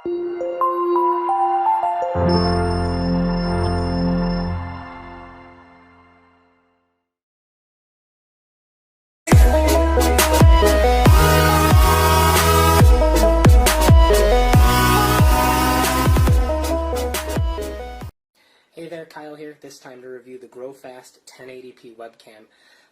Hey there, Kyle here. This time to review the GrowFast 1080p webcam.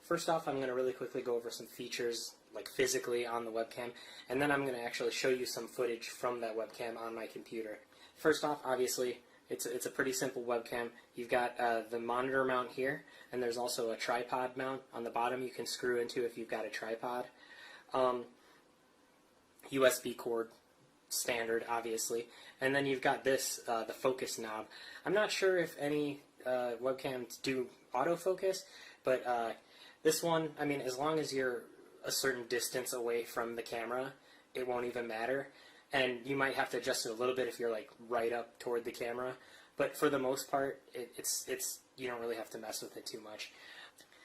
First off, I'm going to really quickly go over some features, like physically on the webcam, and then I'm going to actually show you some footage from that webcam on my computer. First off, obviously, it's a pretty simple webcam. You've got the monitor mount here, and there's also a tripod mount on the bottom you can screw into if you've got a tripod. USB cord, standard, obviously, and then you've got this, the focus knob. I'm not sure if any webcams do autofocus, but this one, I mean, as long as you're a certain distance away from the camera, it won't even matter, and you might have to adjust it a little bit if you're like right up toward the camera, but for the most part, it's you don't really have to mess with it too much.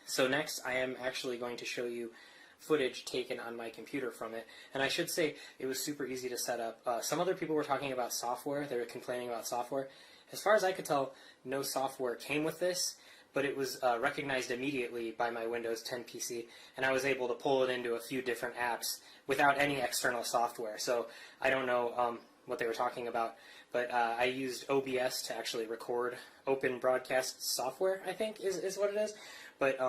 So next, I am actually going to show you footage taken on my computer from it, and I should say it was super easy to set up. Some other people were talking about software. They were complaining about software. As far as I could tell, no software came with this, but it was recognized immediately by my Windows 10 PC, and I was able to pull it into a few different apps without any external software. So I don't know what they were talking about, but I used OBS to actually record open broadcast software, I think is what it is. But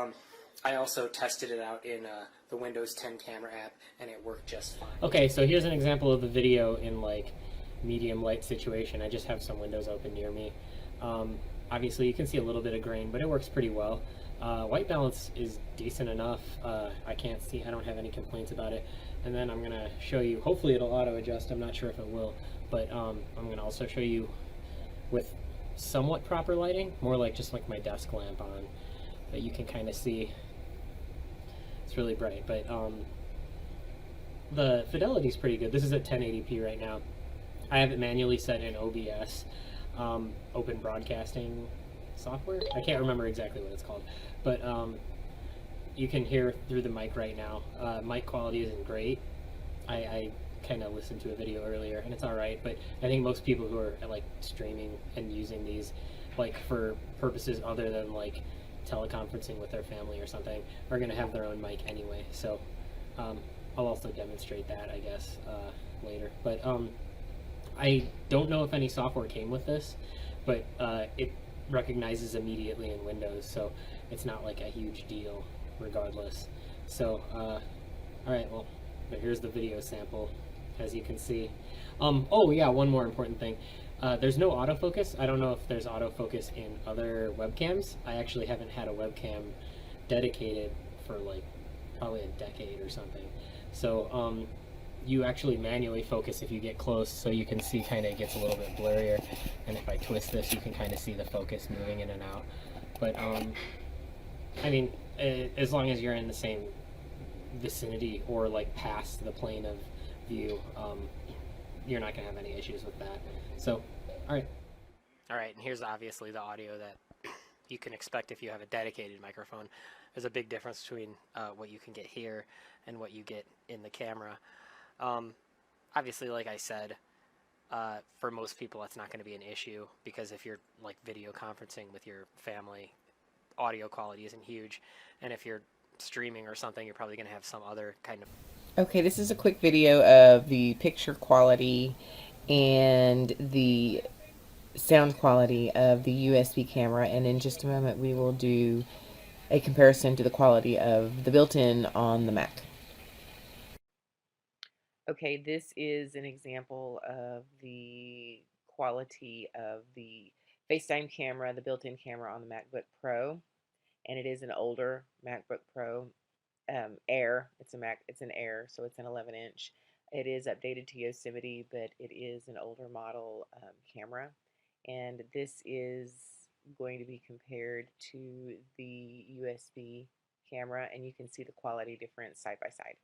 I also tested it out in the Windows 10 camera app, and it worked just fine. Okay, so here's an example of the video in like medium light situation. I just have some windows open near me. Obviously you can see a little bit of grain, but it works pretty well. White balance is decent enough. I don't have any complaints about it. And then I'm going to show you, hopefully it'll auto adjust, I'm not sure if it will, but I'm going to also show you with somewhat proper lighting, more like just like my desk lamp on, but you can kind of see it's really bright, but the fidelity is pretty good. This is at 1080p right now. I have it manually set in OBS, open broadcasting software. I can't remember exactly what it's called, but you can hear through the mic right now. Mic quality isn't great. I kind of listened to a video earlier and it's all right, but I think most people who are like streaming and using these like for purposes other than like teleconferencing with their family or something are going to have their own mic anyway, so I'll also demonstrate that, I guess, later. But I don't know if any software came with this, but it recognizes immediately in Windows, so it's not like a huge deal regardless. So alright, well, but here's the video sample, as you can see. Oh yeah, one more important thing. There's no autofocus. I don't know if there's autofocus in other webcams. I actually haven't had a webcam dedicated for like probably a decade or something. So you actually manually focus if you get close, so you can see kind of it gets a little bit blurrier. And if I twist this, you can kind of see the focus moving in and out. But I mean, as long as you're in the same vicinity or like past the plane of view, you're not going to have any issues with that. So, alright, and here's obviously the audio that you can expect if you have a dedicated microphone. There's a big difference between what you can get here and what you get in the camera. Obviously, like I said, for most people that's not going to be an issue, because if you're like video conferencing with your family, audio quality isn't huge, and if you're streaming or something, you're probably going to have some other kind of... Okay, this is a quick video of the picture quality and the sound quality of the USB camera, and in just a moment we will do a comparison to the quality of the built-in on the Mac. Okay, this is an example of the quality of the FaceTime camera, the built-in camera on the MacBook Pro, and it is an older MacBook Pro. Air. It's an Air, so it's an 11-inch. It is updated to Yosemite, but it is an older model camera. And this is going to be compared to the USB camera, and you can see the quality difference side by side.